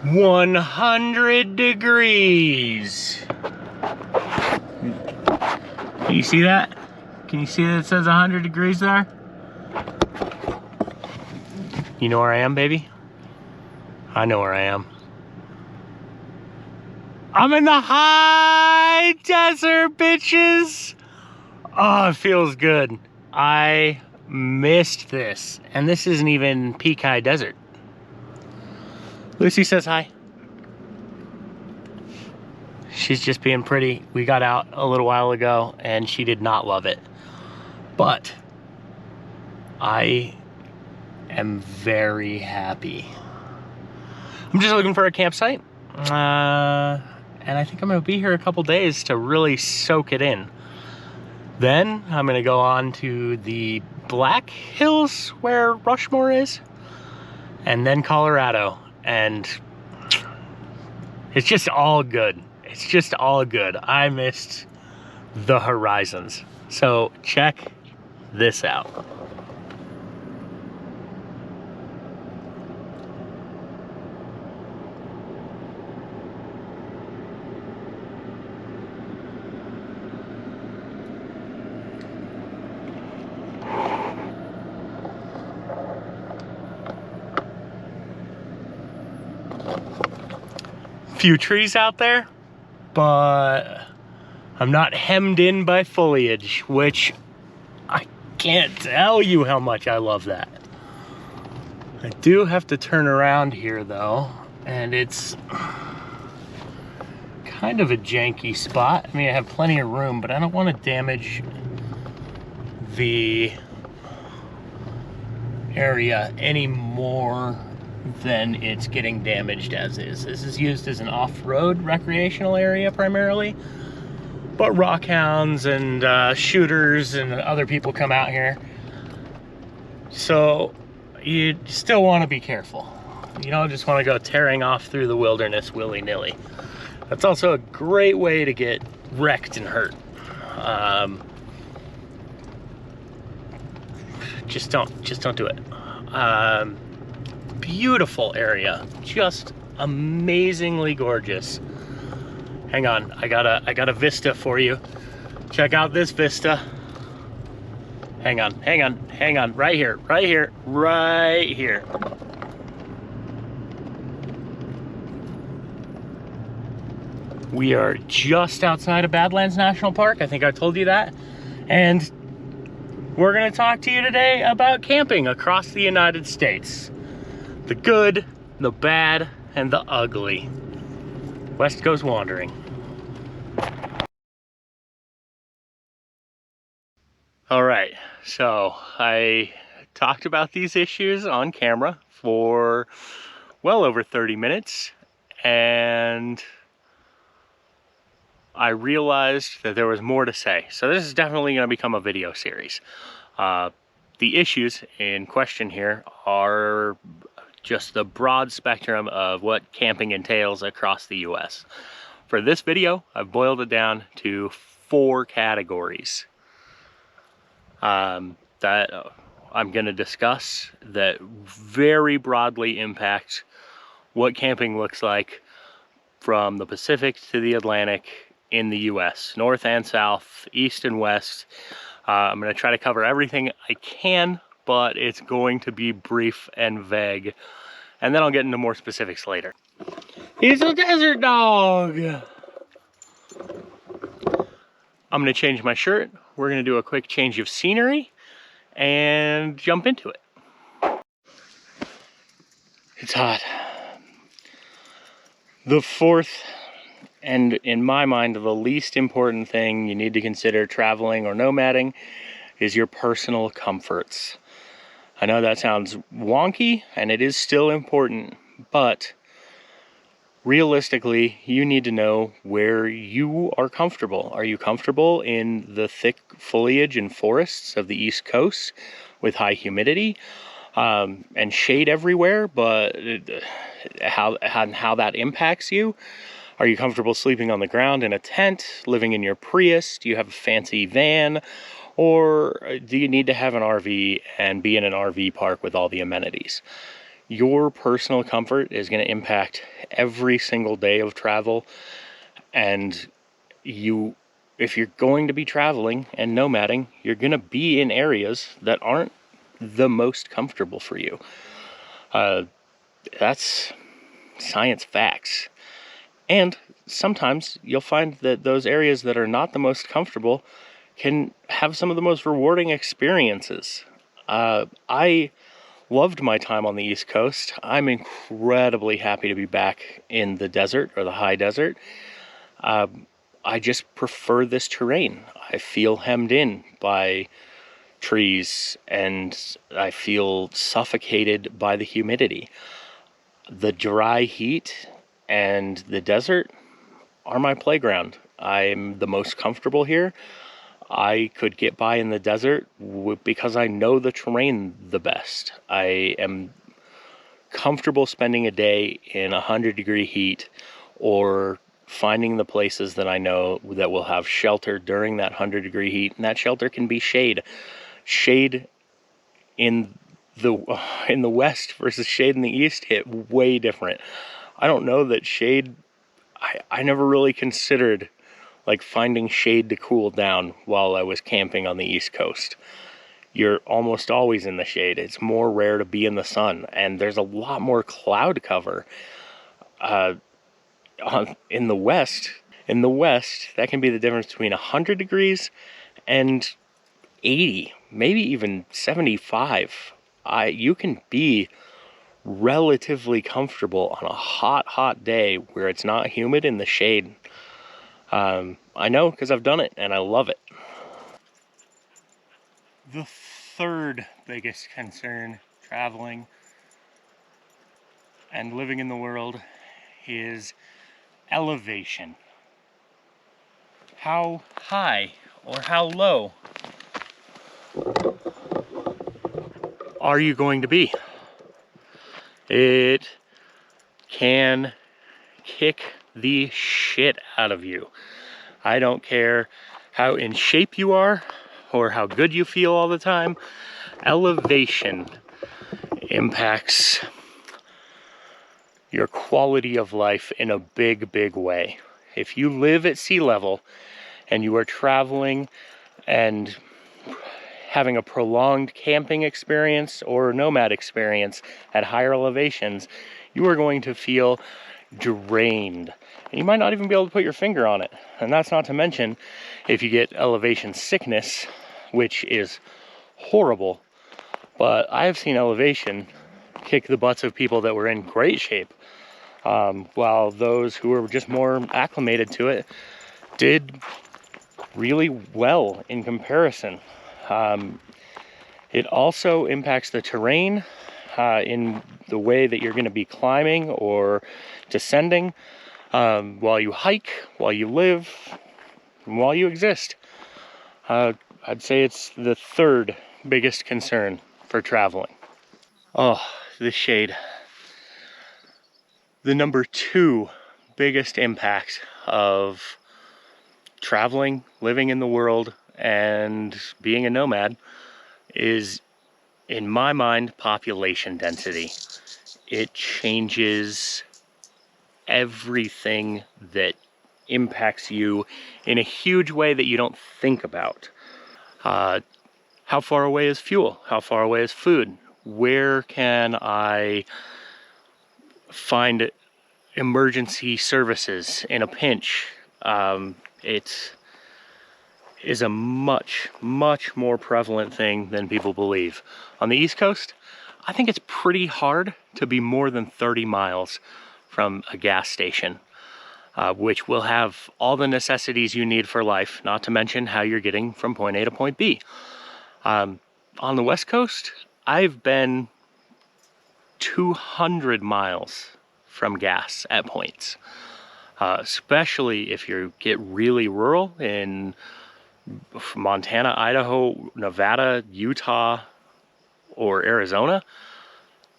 100 degrees. Can you see that? Can you see that it says 100 degrees there? You know where I am, baby? I know where I am. I'm in the high desert, bitches. Oh, it feels good. I missed this. And this isn't even peak high desert. Lucy says hi. She's just being pretty. We got out a little while ago and she did not love it. But I am very happy. I'm just looking for a campsite. And I think I'm gonna be here a couple days to really soak it in. Then I'm gonna go on to the Black Hills where Rushmore is, and then Colorado. And it's just all good. It's just all good. I missed the horizons. So check this out. Few trees out there, but I'm not hemmed in by foliage, which I can't tell you how much I love that. I do have to turn around here though, and it's kind of a janky spot. I mean, I have plenty of room, but I don't want to damage the area any more than it's getting damaged as is. This is used as an off-road recreational area primarily, but rock hounds and shooters and other people come out here. So you still want to be careful. You don't just want to go tearing off through the wilderness willy-nilly. That's also a great way to get wrecked and hurt. Just don't do it. Beautiful area, just amazingly gorgeous. Hang on, I got a vista for you. Check out this vista. Hang on, right here. We are just outside of Badlands National Park. I think I told you that. And we're gonna talk to you today about camping across the United States. The good, the bad, and the ugly. West Goes Wandering. All right, so I talked about these issues on camera for well over 30 minutes, and I realized that there was more to say. So this is definitely going to become a video series. The issues in question here are just the broad spectrum of what camping entails across the US. For this video, I've boiled it down to 4 categories that I'm going to discuss that very broadly impact what camping looks like from the Pacific to the Atlantic in the US, north and south, east and west. I'm going to try to cover everything I can, but it's going to be brief and vague. And then I'll get into more specifics later. He's a desert dog! I'm gonna change my shirt. We're gonna do a quick change of scenery and jump into it. It's hot. The fourth, and in my mind, the least important thing you need to consider traveling or nomading is your personal comforts. I know that sounds wonky, and it is still important, but realistically, you need to know where you are comfortable. Are you comfortable in the thick foliage and forests of the East Coast with high humidity and shade everywhere, but how that impacts you? Are you comfortable sleeping on the ground in a tent, living in your Prius? Do you have a fancy van? Or do you need to have an RV and be in an RV park with all the amenities? Your personal comfort is going to impact every single day of travel. And if you're going to be traveling and nomading, you're going to be in areas that aren't the most comfortable for you. That's science facts. And sometimes you'll find that those areas that are not the most comfortable can have some of the most rewarding experiences. I loved my time on the East Coast. I'm incredibly happy to be back in the desert, or the high desert. I just prefer this terrain. I feel hemmed in by trees, and I feel suffocated by the humidity. The dry heat and the desert are my playground. I'm the most comfortable here. I could get by in the desert because I know the terrain the best. I am comfortable spending a day in 100-degree heat, or finding the places that I know that will have shelter during that 100-degree heat, and that shelter can be shade. Shade in the west versus shade in the east hit way different. I don't know that shade, I never really considered like finding shade to cool down while I was camping on the East Coast. You're almost always in the shade. It's more rare to be in the sun, and there's a lot more cloud cover. In the west, that can be the difference between 100 degrees and 80, maybe even 75. You can be relatively comfortable on a hot day where it's not humid in the shade. I know because I've done it and I love it. The third biggest concern traveling and living in the world is elevation. How high or how low are you going to be? It can kick the shit out of you. I don't care how in shape you are or how good you feel all the time. Elevation impacts your quality of life in a big way. If you live at sea level and you are traveling and having a prolonged camping experience or nomad experience at higher elevations, you are going to feel drained. And you might not even be able to put your finger on it. And that's not to mention if you get elevation sickness, which is horrible. But I have seen elevation kick the butts of people that were in great shape, while those who were just more acclimated to it did really well in comparison. It also impacts the terrain in the way that you're going to be climbing or descending while you hike, while you live, and while you exist. I'd say it's the third biggest concern for traveling. Oh, the shade. The number two biggest impact of traveling, living in the world, and being a nomad is, in my mind, population density. It changes everything that impacts you in a huge way that you don't think about. How far away is fuel? How far away is food? Where can I find emergency services in a pinch? It is a much more prevalent thing than people believe. On the East Coast, I think it's pretty hard to be more than 30 miles from a gas station, which will have all the necessities you need for life, not to mention how you're getting from point A to point B. On the West Coast, I've been 200 miles from gas at points, especially if you get really rural in Montana, Idaho, Nevada, Utah, or Arizona.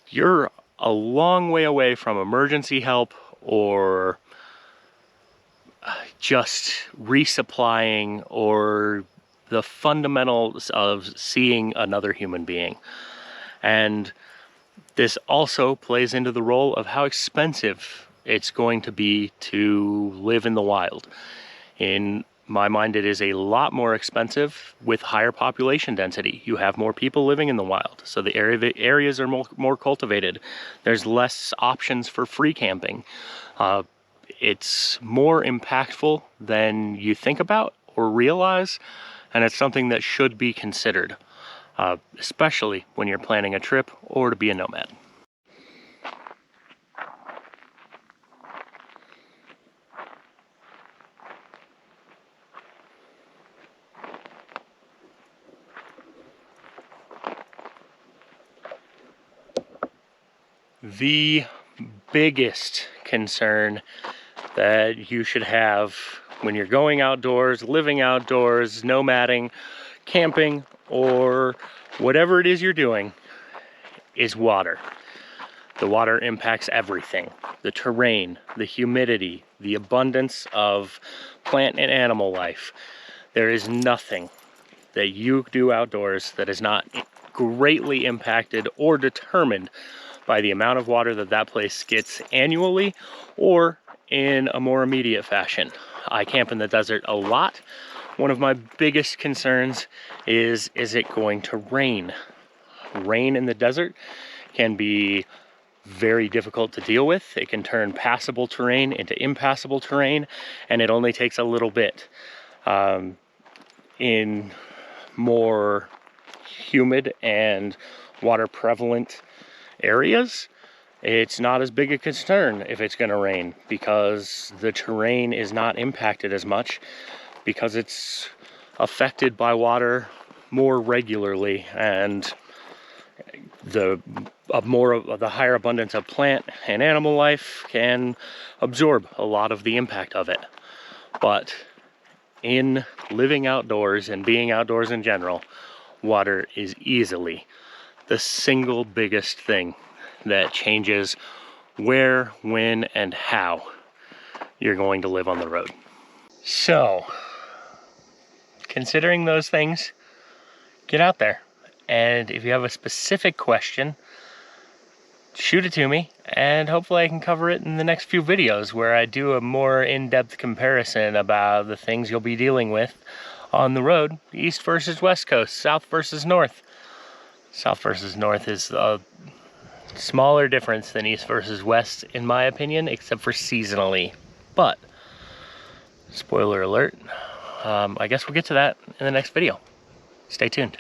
You're a long way away from emergency help or just resupplying or the fundamentals of seeing another human being. And This also plays into the role of how expensive it's going to be to live in the wild. In my mind, it is a lot more expensive with higher population density. You have more people living in the wild, so the areas are more cultivated. There's less options for free camping. It's more impactful than you think about or realize, and it's something that should be considered, especially when you're planning a trip or to be a nomad. The biggest concern that you should have when you're going outdoors, living outdoors, nomading, camping, or whatever it is you're doing is water. The water impacts everything. The terrain, the humidity, the abundance of plant and animal life. There is nothing that you do outdoors that is not greatly impacted or determined by the amount of water that place gets annually or in a more immediate fashion. I camp in the desert a lot. One of my biggest concerns is it going to rain? Rain in the desert can be very difficult to deal with. It can turn passable terrain into impassable terrain, and it only takes a little bit. In more humid and water prevalent areas, it's not as big a concern if it's going to rain, because the terrain is not impacted as much because it's affected by water more regularly, and the higher abundance of plant and animal life can absorb a lot of the impact of it. But in living outdoors and being outdoors in general, water is easily the single biggest thing that changes where, when, and how you're going to live on the road. So, considering those things, get out there. And if you have a specific question, shoot it to me, and hopefully I can cover it in the next few videos where I do a more in-depth comparison about the things you'll be dealing with on the road, east versus west coast, south versus north. South versus north is a smaller difference than east versus west, in my opinion, except for seasonally. But, spoiler alert, I guess we'll get to that in the next video. Stay tuned.